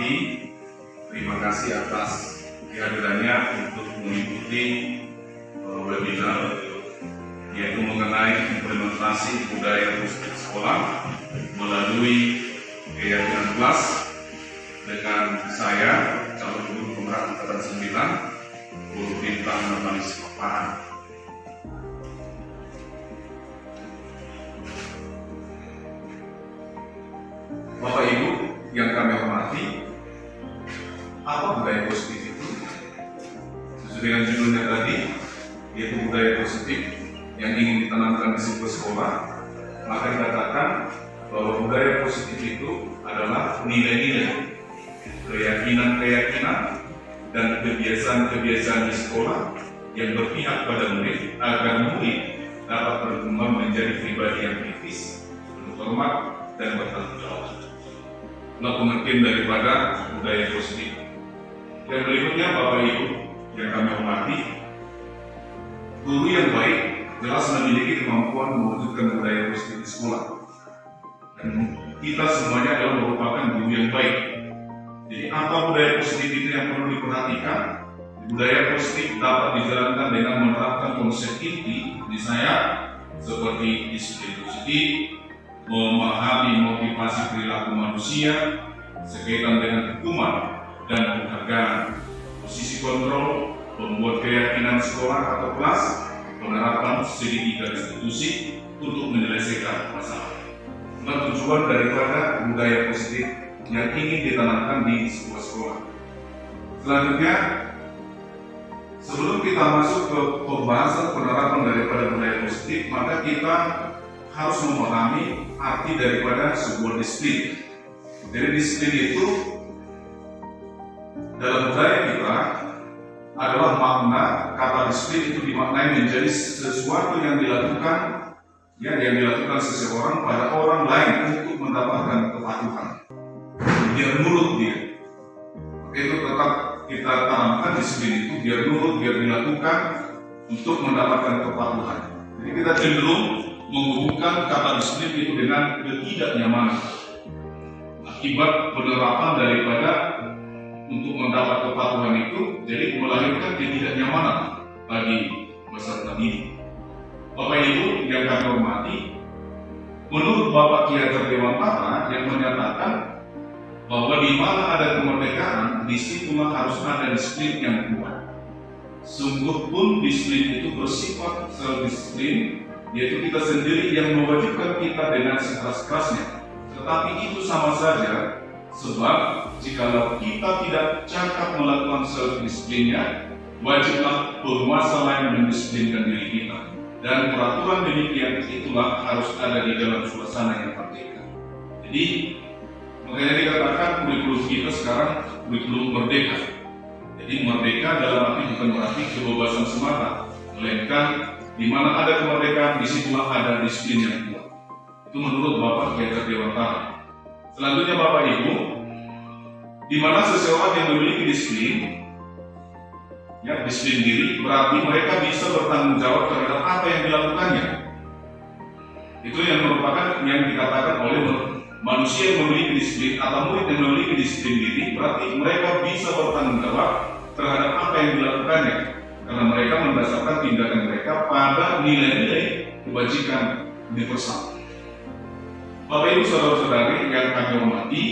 hormati, terima kasih atas kehadirannya untuk mengikuti webinar yaitu mengenai implementasi budaya positif sekolah melalui keyakinan kelas dengan saya, calon guru pemeran angkatan 9, Guru Bintang Nurmanis Papahan. Bapak Ibu yang kami hormati, apa budaya positif itu? Sesuai dengan judulnya tadi, yaitu budaya positif yang ingin ditanamkan di sebuah sekolah, maka dikatakan bahwa budaya positif itu adalah nilai-nilai, keyakinan-keyakinan, dan kebiasaan-kebiasaan di sekolah yang berpihak pada murid agar murid dapat berkembang menjadi pribadi yang kritis, berhormat, dan bertanggung jawab. Nah, pengertian daripada budaya positif. Yang berikutnya, Bapak Ibu yang kami hormati, guru yang baik jelas memiliki kemampuan mewujudkan budaya positif di sekolah. Dan kita semuanya adalah merupakan guru yang baik. Jadi apa budaya positif itu yang perlu diperhatikan? Budaya positif dapat dijalankan dengan menerapkan konsep inti di saya seperti disiplin positif, memahami motivasi perilaku manusia, sekaitan dengan hukuman dan penghargaan, posisi kontrol, membuat keyakinan sekolah atau kelas, penerapan segitiga institusi untuk menyelesaikan masalah. Nah, tujuan daripada budaya positif yang ingin ditanamkan di sebuah sekolah. Selanjutnya, sebelum kita masuk ke pembahasan penerapan daripada budaya positif, maka kita harus memahami arti daripada sebuah disiplin. Jadi disiplin itu dalam budaya kita adalah makna kata disiplin itu dimaknai menjadi sesuatu yang dilakukan seseorang pada orang lain untuk mendapatkan kepatuhan. Biar nurut dia. Maka itu tetap kita tanamkan disiplin itu biar nurut, biar dilakukan untuk mendapatkan kepatuhan. Jadi kita cenderung menghubungkan kata disiplin itu dengan ketidaknyamanan. Akibat penerapan daripada untuk mendapat kepatuhan itu, jadi melahirkan ketidaknyamanan bagi peserta didik. Bapak Ibu yang kami hormati, menurut Bapak Ki Hajar Dewantara yang menyatakan bahwa di mana ada kemerdekaan, di situlah harus ada disiplin yang kuat. Sungguh pun disiplin itu bersifat self-disiplin, yaitu kita sendiri yang mewajibkan kita dengan sekeras-kerasnya. Tetapi itu sama saja, sebab jikalau kita tidak cakap melakukan self-disiplinnya, wajiblah penguasa lain mendisiplinkan diri kita. Dan peraturan demikian itulah harus ada di dalam suasana yang merdeka. Jadi, makanya dikatakan kurikulum kita sekarang kurikulum merdeka. Jadi merdeka dalam arti bukan berarti kebebasan semata, melainkan di mana ada kemerdekaan, disitulah ada disiplin yang kuat. Itu menurut Bapak Ki Hajar Dewantara. Selanjutnya Bapak Ibu, di mana seseorang yang memiliki disiplin, disiplin diri, berarti mereka bisa bertanggung jawab terhadap apa yang dilakukannya. Itu yang merupakan yang dikatakan oleh manusia yang memiliki disiplin atau murid yang memiliki disiplin diri, berarti mereka bisa bertanggung jawab terhadap apa yang dilakukannya. Karena mereka mendasarkan tindakan mereka pada nilai-nilai kebajikan universal. Bapak Ibu saudara-saudari yang kami hormati,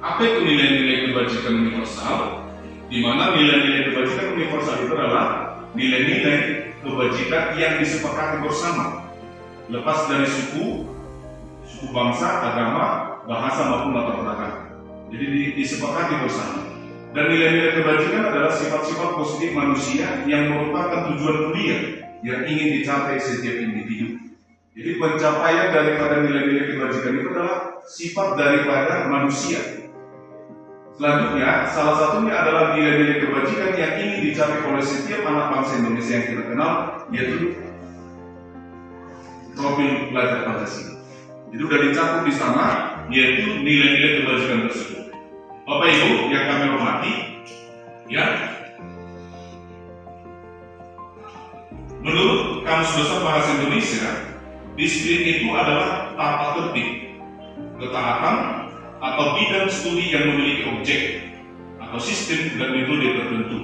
apa itu nilai-nilai kebajikan universal? Di mana nilai-nilai kebajikan universal itu adalah nilai-nilai kebajikan yang disepakati bersama, lepas dari suku bangsa, agama, bahasa maupun latar belakang. Jadi disepakati bersama. Dan nilai-nilai kebajikan adalah sifat-sifat positif manusia yang merupakan tujuan mulia yang ingin dicapai setiap individu. Jadi pencapaian daripada nilai-nilai kebajikan itu adalah sifat daripada manusia. Selanjutnya, salah satunya adalah nilai-nilai kebajikan yang ingin dicapai oleh setiap anak bangsa Indonesia yang kita kenal, yaitu profil belajar Pancasila. Jadi sudah dicakup di sana, yaitu nilai-nilai kebajikan tersebut. Bapak Ibu yang kami hormati, menurut Kamus Besar Bahasa Indonesia, disiplin itu adalah tata tertib, ketaatan, atau bidang studi yang memiliki objek atau sistem dan metode tertentu.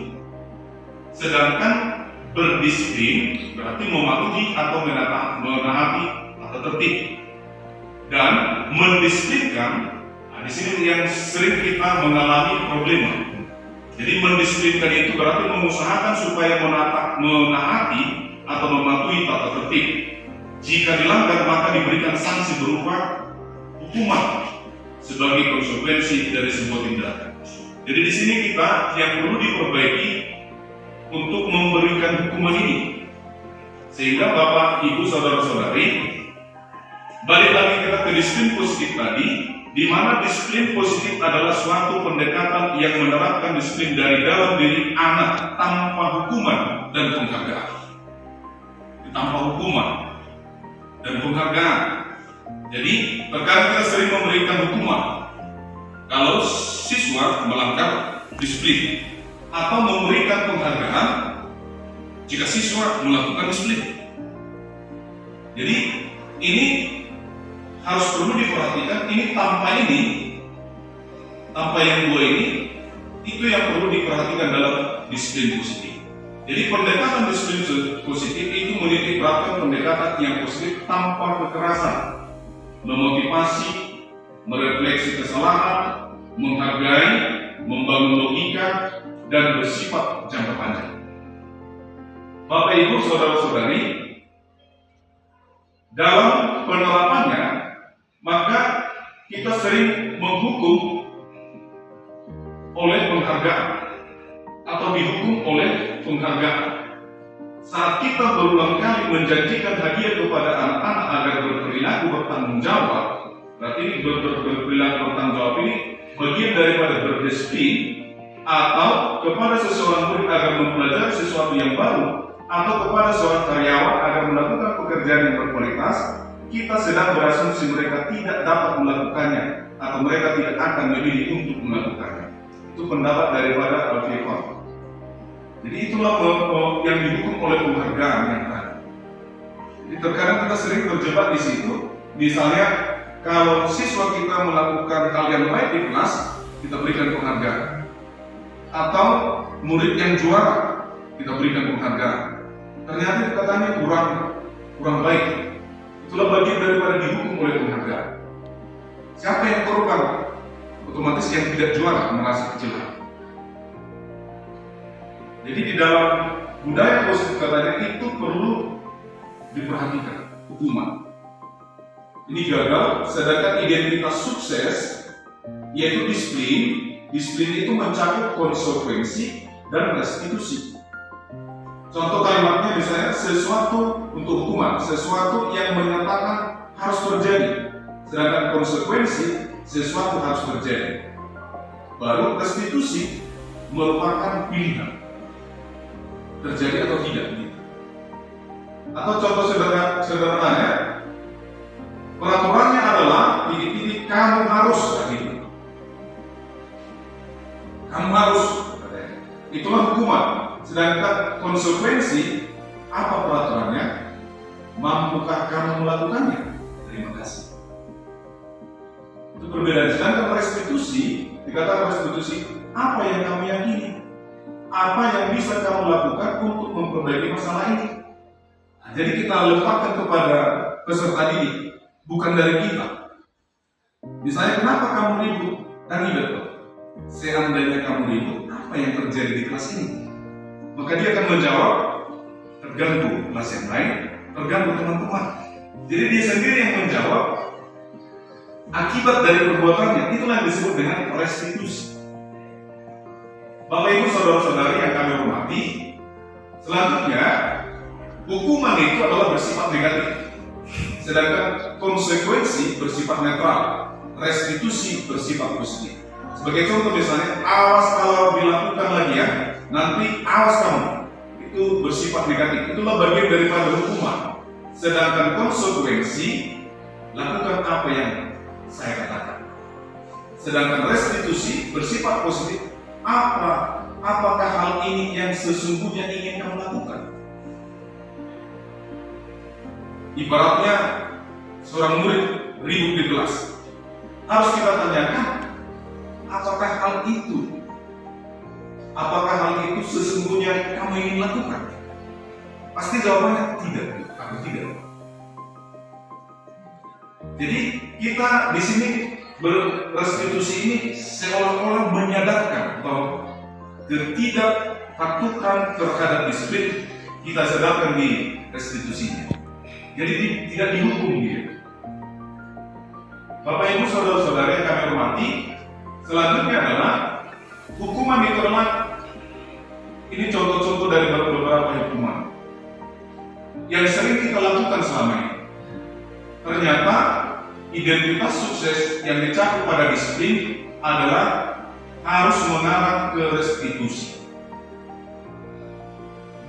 Sedangkan berdisiplin berarti mematuhi atau menaati atau tertib. Dan mendisiplinkan, di sini yang sering kita mengalami problema. Jadi mendisiplinkan itu berarti mengusahakan supaya menaati atau mematuhi tata tertib. Jika dilanggar maka diberikan sanksi berupa hukuman sebagai konsekuensi dari sebuah tindakan. Jadi di sini kita yang perlu diperbaiki untuk memberikan hukuman ini, sehingga Bapak, Ibu, saudara-saudari, balik lagi kita ke disiplin positif tadi, di mana disiplin positif adalah suatu pendekatan yang menerapkan disiplin dari dalam diri anak tanpa hukuman dan penghargaan. Tanpa hukuman dan penghargaan. Jadi terkadang kita sering memberikan hukuman kalau siswa melanggar disiplin, atau memberikan penghargaan jika siswa melakukan disiplin. Jadi ini harus perlu diperhatikan. Ini tanpa yang dua ini, itu yang perlu diperhatikan dalam disiplin positif. Jadi pendekatan disiplin positif itu menitik beratkan pendekatan yang positif tanpa kekerasan, memotivasi, merefleksi kesalahan, menghargai, membangun logika, dan bersifat jangka panjang. Bapak, Ibu, saudara-saudari, dalam penerapannya maka kita sering menghukum oleh penghargaan atau dihukum oleh penghargaan. Saat kita berulang kali menjanjikan hadiah kepada anak-anak agar berperilaku bertanggung jawab, berarti ini berperilaku bertanggung jawab ini bagian daripada berdisiplin, atau kepada seseorang murid agar mempelajari sesuatu yang baru, atau kepada seorang karyawan agar melakukan pekerjaan yang berkualitas, kita sedang berasumsi mereka tidak dapat melakukannya atau mereka tidak akan memilih untuk melakukannya. Itu pendapat daripada Al-Fiqh. Jadi itulah yang dihukum oleh penghargaan yang tadi. Jadi terkadang kita sering terjebak di situ. Misalnya kalau siswa kita melakukan hal yang baik di kelas, kita berikan penghargaan. Atau murid yang juara, kita berikan penghargaan. Ternyata katanya kurang baik. Itulah bagian daripada dihukum oleh penghargaan. Siapa yang korban? Otomatis yang tidak juara merasa kecil hati. Jadi di dalam budaya positif katanya itu perlu diperhatikan hukuman. Ini gagal, sedangkan identitas sukses yaitu disiplin. Disiplin itu mencakup konsekuensi dan restitusi. Contoh kalimatnya misalnya sesuatu untuk hukuman, sesuatu yang menyatakan harus terjadi, sedangkan konsekuensi sesuatu harus terjadi. Baru restitusi merupakan pilihan, terjadi atau tidak. Atau contoh sederhananya, peraturannya adalah titik-titik kamu harus gitu. Kamu harus, itulah hukuman. Sedangkan konsekuensi, apa peraturannya? Mampukah kamu melakukannya? Terima kasih. Itu perbedaan. Sedangkan restitusi, dikatakan restitusi, apa yang kamu yakini? Apa yang bisa kamu lakukan untuk memperbaiki masalah ini? Nah, jadi kita lepaskan kepada peserta didik, bukan dari kita. Misalnya, kenapa kamu ribut? Tadi betul. Seandainya kamu ribut, apa yang terjadi di kelas ini? Maka dia akan menjawab, terganggu kelas yang lain, terganggu teman-teman. Jadi dia sendiri yang menjawab akibat dari perbuatannya. Itulah yang disebut dengan restitusi. Bapak, Ibu, saudara-saudari yang kami hormati, selanjutnya hukuman itu adalah bersifat negatif, sedangkan konsekuensi bersifat netral, restitusi bersifat positif. Sebagai contoh misalnya, awas kalau dilakukan lagi ya, nanti awas kamu, itu bersifat negatif. Itulah bagian daripada hukuman. Sedangkan konsekuensi, lakukan apa yang saya katakan. Sedangkan restitusi bersifat positif. Apakah hal ini yang sesungguhnya ingin kamu lakukan? Ibaratnya seorang murid ribut di kelas. harus kita tanyakan, apakah hal itu sesungguhnya kamu ingin lakukan? Pasti jawabannya tidak, aku tidak. Jadi kita di sini berrestitusi ini seolah-olah menyadarkan bahwa ketidakpatuhan terhadap disiplin kita sedangkan di restitusinya. Jadi tidak dihukum dia. Bapak Ibu saudara-saudara yang kami hormati, selanjutnya adalah hukuman diterima. Ini contoh-contoh dari beberapa hukuman yang sering kita lakukan selama ini. Ternyata identitas sukses yang dicakup pada disiplin adalah harus mengarah ke restitusi,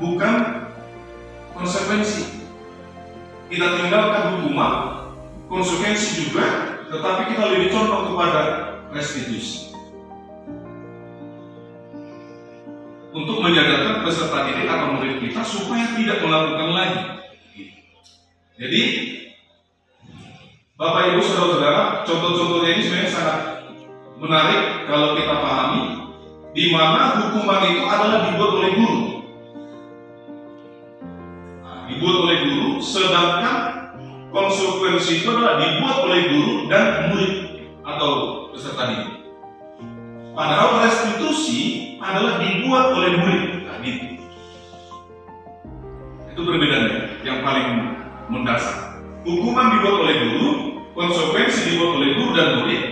bukan konsekuensi. Kita tinggalkan hukuman, konsekuensi juga, tetapi kita lebih condong kepada restitusi untuk menyadarkan peserta didik atau murid kita supaya tidak melakukan lagi. Jadi Bapak Ibu saudara-saudara, contoh-contohnya ini sebenarnya sangat menarik kalau kita pahami, di mana hukuman itu adalah dibuat oleh guru. Dibuat oleh guru, sedangkan konsekuensi itu adalah dibuat oleh guru dan murid atau peserta didik. Padahal restitusi adalah dibuat oleh murid. Itu perbedaannya yang paling mendasar. Hukuman dibuat oleh guru, konsekuensi dibuat oleh guru dan murid,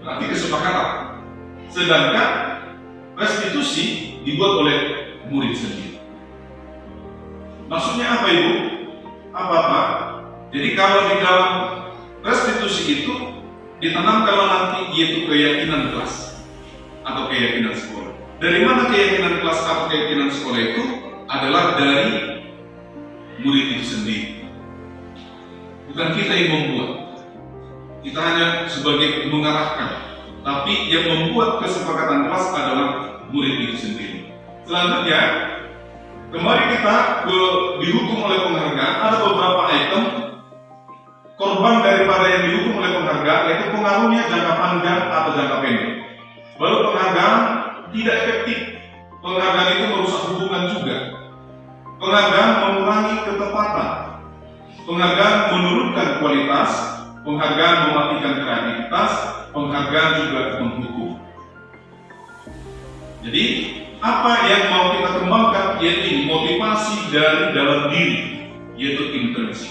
berarti kesepakatan. Sedangkan restitusi dibuat oleh murid sendiri. Maksudnya apa Ibu? Apa-apa? Jadi kalau di dalam restitusi itu ditanamkanlah nanti yaitu keyakinan kelas atau keyakinan sekolah. Dari mana keyakinan kelas atau keyakinan sekolah itu? Adalah dari murid itu sendiri. Bukan kita yang membuat. Kita hanya sebagai mengarahkan. Tapi yang membuat kesepakatan kelas adalah murid itu sendiri. Selanjutnya, kembali kita dihukum oleh penghargaan. Ada beberapa item korban daripada yang dihukum oleh penghargaan, yaitu pengaruhnya jangka panjang atau jangka pendek. Baru penghargaan tidak efektif. Penghargaan itu merusak hubungan juga. Penghargaan mengurangi ketepatan. Penghargaan menurunkan kualitas. Penghargaan mematikan kreativitas. Penghargaan juga menghukum. Jadi apa yang mau kita kembangkan yaitu motivasi dari dalam diri, yaitu intrinsik.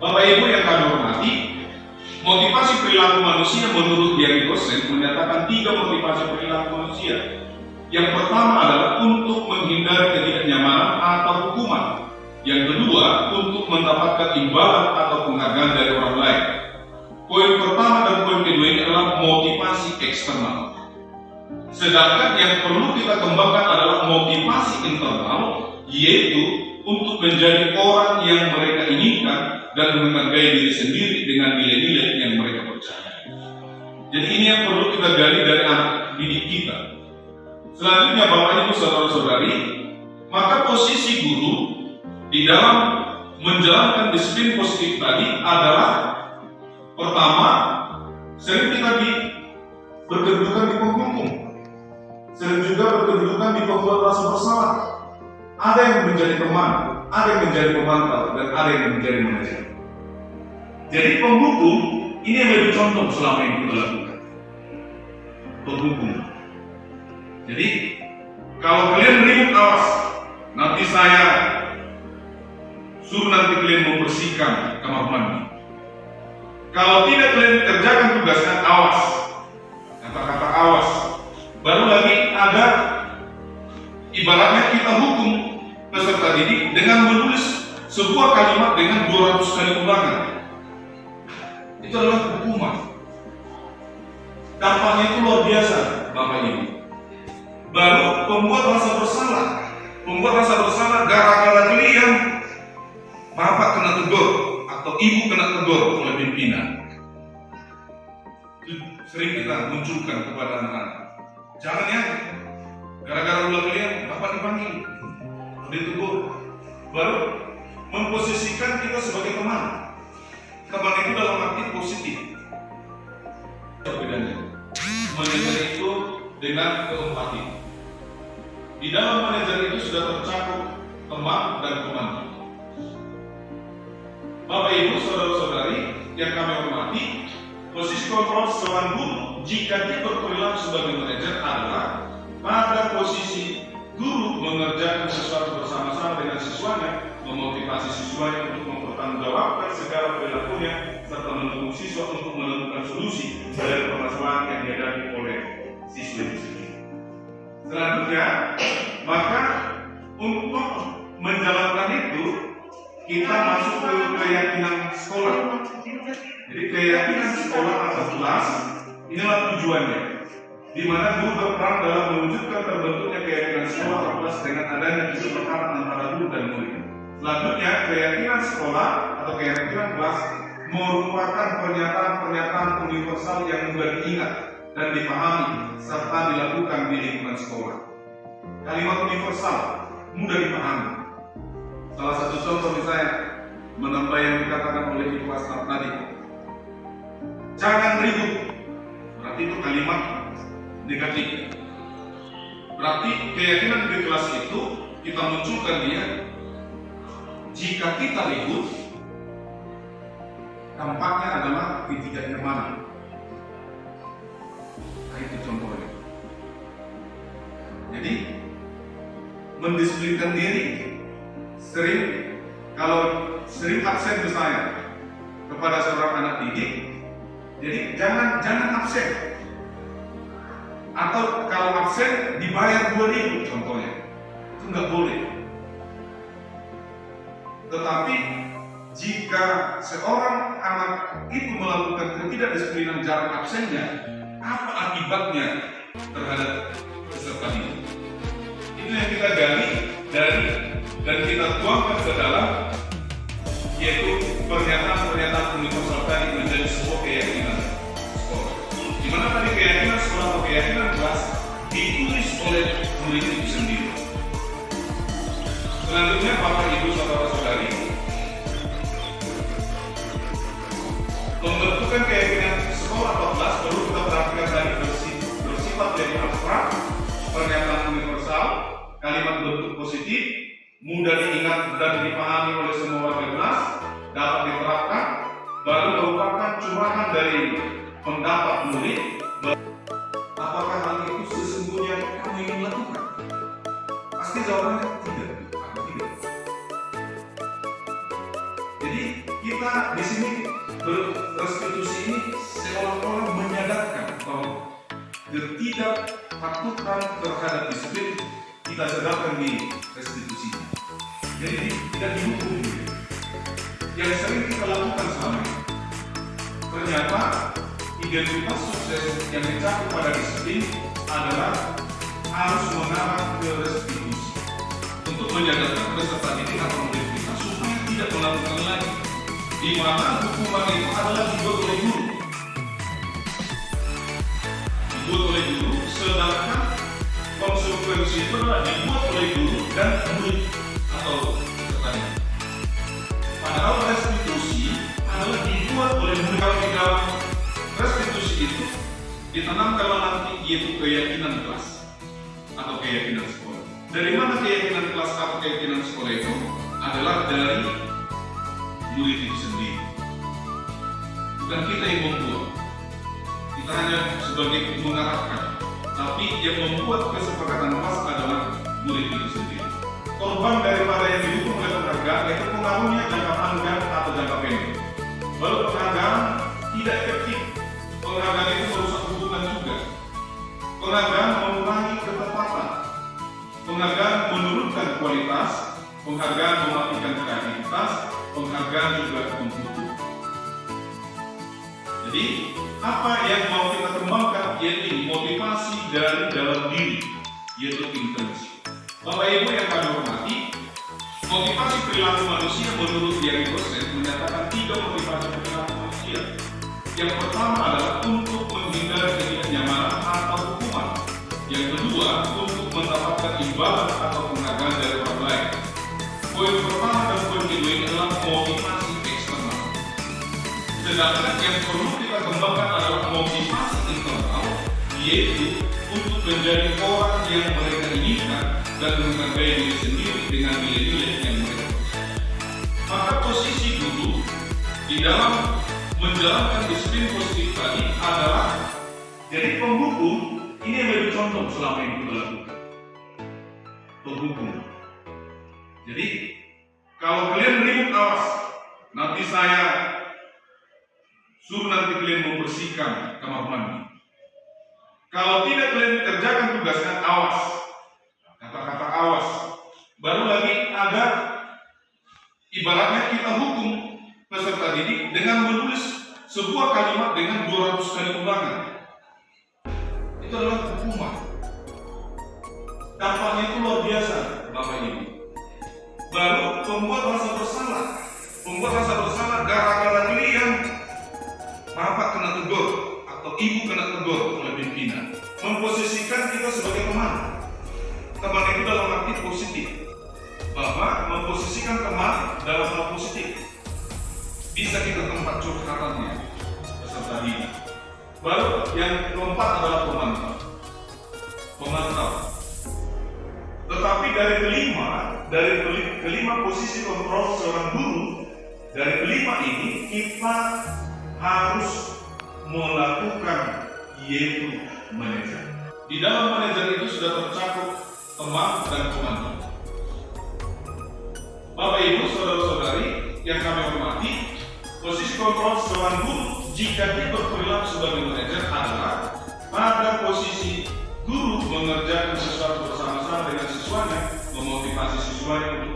Bapak Ibu yang kami hormati, motivasi perilaku manusia menurut Gary Gossen menyatakan 3 motivasi perilaku manusia. Yang pertama adalah untuk menghindari ketidaknyamanan atau hukuman. Yang kedua, untuk mendapatkan imbalan atau penghargaan dari orang lain. Poin pertama dan poin kedua ini adalah motivasi eksternal. Sedangkan yang perlu kita kembangkan adalah motivasi internal, yaitu untuk menjadi orang yang mereka inginkan dan menghargai diri sendiri dengan nilai-nilai yang mereka percaya. Jadi ini yang perlu kita gali dari anak didik kita. Selanjutnya Bapak Ibu saudara-saudari, maka posisi guru di dalam menjalankan disiplin positif tadi adalah pertama, sering kita berkedudukan di penghukum, sering juga berkedudukan di pembuat rasa bersalah. Ada yang menjadi teman, ada yang menjadi pemantau, dan ada yang menjadi manajer. Jadi penghukum ini yang lebih contoh selama yang kita lakukan. Penghukum. Jadi kalau kalian ribut, awas, nanti saya suruh nanti kalian membersihkan kamar mandi. Kalau tidak kalian kerjakan tugasnya, awas. Kata-kata awas. Baru lagi ada ibaratnya kita hukum peserta didik dengan menulis sebuah kalimat dengan 200 kali ulangan. Itu adalah hukuman. Dampaknya itu luar biasa, Bapak Ibu. Baru pembuat rasa bersalah. Pembuat rasa bersalah gara-gara kalian bapak kena tegur atau ibu kena tegur oleh pimpinan. Itu sering kita munculkan kepada anak-anak. Jangan ya, gara-gara ulah kalian bapak dipanggil, ditegur. Baru memposisikan kita sebagai teman. Teman itu dalam arti positif. Bedanya manajer itu dengan keempati. Di dalam manajer itu sudah tercakup teman dan komandan. Bapak Ibu, saudara-saudari yang kami hormati, posisi kontrol seorang guru jika dia berperilaku sebagai manajer adalah pada posisi guru mengerjakan sesuatu bersama-sama dengan siswanya, memotivasi siswanya untuk mempertanggungjawabkan segala perilakunya, serta mendukung siswa untuk menemukan solusi dari permasalahan yang dihadapi oleh siswa itu sendiri. Selanjutnya, maka untuk menjalankan itu kita masuk ke keyakinan sekolah. Jadi keyakinan sekolah atau kelas inilah tujuannya, di mana guru berperan dalam mewujudkan terbentuknya keyakinan sekolah atau kelas dengan adanya kesepakatan antara guru dan murid. Selanjutnya, keyakinan sekolah atau keyakinan kelas merupakan pernyataan-pernyataan universal yang mudah diingat dan dipahami serta dilakukan di lingkungan sekolah. Kalimat universal mudah dipahami. Salah satu contoh misalnya menambah yang dikatakan oleh Ibu Asnaf tadi, jangan ribut, berarti itu kalimat negatif. Berarti keyakinan di kelas itu kita munculkan dia, jika kita ribut dampaknya adalah ketidaknyamanan. Nah, itu contohnya. Jadi mendisiplinkan diri, kalau sering absen misalnya kepada seorang anak didik, jadi jangan absen. Atau kalau absen dibayar 2.000 contohnya, itu nggak boleh. Tetapi jika seorang anak itu melakukan ketidakdisiplinan jarak absennya, apa akibatnya terhadap peserta didik? Itu yang kita gali dan kita tuangkan ke dalam, yaitu pernyataan-pernyataan universal tadi menjadi sebuah keyakinan sekolah. Di mana tadi keyakinan sekolah atau keyakinan kelas ditulis oleh murid itu sendiri. Selanjutnya, Bapak Ibu saudara-saudari, pembentukan keyakinan sekolah atau kelas perlu kita perhatikan tadi bersifat lebih abstrak, pernyataan universal, kalimat bentuk positif, mudah diingat dan dipahami oleh semua warga kelas, dapat diterapkan, baru merupakan curahan dari pendapat murid. Apakah hal itu sesungguhnya kamu ingin lakukan? Pasti jawabannya tidak. Jadi kita di sini berrestitusi ini seolah-olah menyadarkan bahwa ketidakpatuhan terhadap disiplin kita sedangkan di restitusi. Jadi tidak dihukum. Yang sering kita lakukan selama ini, ternyata identitas sukses yang dicapai pada disiplin adalah harus mengarah ke restitusi untuk menyadarkan peserta didik atau murid kita supaya tidak melakukan lagi, di mana hukuman itu adalah dibuat oleh guru. Sedangkan konsekuensi itu adalah dibuat oleh guru dan murid atau peserta didik. Padahal restitusi adalah dibuat oleh murid. Kalau di dalam restitusi itu ditanamkanlah nanti yaitu keyakinan kelas atau keyakinan sekolah. Dari mana keyakinan kelas atau keyakinan sekolah itu? Adalah dari murid itu sendiri. Bukan kita yang membuat. Kita hanya sebagai mengarahkan. Tapi yang membuat kesepakatan kelas adalah murid itu sendiri. Korban daripada yang didukung oleh penghargaan yaitu pengaruhnya jangka panjang atau jangka pendek. Lalu penghargaan tidak efektif. Penghargaan itu merusak hubungan juga. Penghargaan mengurangi ketepatan. Penghargaan menurunkan kualitas. Penghargaan mematikan kreativitas. Penghargaan juga membutuhkan. Jadi apa yang mau kita kembangkan yaitu motivasi dari dalam diri, yaitu intensi. Bapak Ibu yang kami hormati, motivasi perilaku manusia menurut Gary Gosen menyatakan 3 motivasi perilaku manusia. Yang pertama adalah untuk menghindari ketidaknyamanan atau hukuman. Yang kedua, untuk mendapatkan imbalan atau penghargaan dari orang lain. Poin pertama dan poin kedua ini adalah motivasi eksternal. Sedangkan yang perlu kita kembangkan adalah motivasi internal, yaitu untuk menjadi orang yang mereka inginkan dan menghargai diri sendiri dengan nilai-nilai yang mereka punya. Maka posisi guru di dalam menjalankan disiplin positif tadi adalah jadi penghukum. Ini yang menjadi contoh selama ini kita lakukan. Penghukum. Jadi kalau kalian ribut, awas, nanti saya suruh nanti kalian membersihkan kamar mandi. Kalau tidak kalian kerjakan tugasnya, awas. Kata-kata awas. Baru lagi ada ibaratnya kita hukum peserta didik dengan menulis sebuah kalimat dengan 200 kali ulangan. Itu adalah hukuman. Dampaknya itu luar biasa, Bapak Ibu. Baru pembuat rasa bersalah. Pembuat rasa bersalah gara-gara kalian bapak kena tegur atau ibu kena tegur oleh pimpinan. Memposisikan kita sebagai teman. Teman itu dalam arti positif. Bapak memposisikan teman dalam hal positif. Bisa kita tempat curhatannya peserta didik. Baru yang keempat adalah pemantau. Pemantau. Tetapi dari kelima posisi kontrol seorang guru, dari kelima ini kita harus melakukan yaitu manajer. Di dalam manajer itu sudah tercakup teman dan pemantau. Bapak Ibu, saudara-saudari yang kami hormati, posisi kontrol seorang guru jika kita berperilaku sebagai manajer adalah pada posisi guru mengerjakan sesuatu bersama-sama dengan siswanya, memotivasi siswanya untuk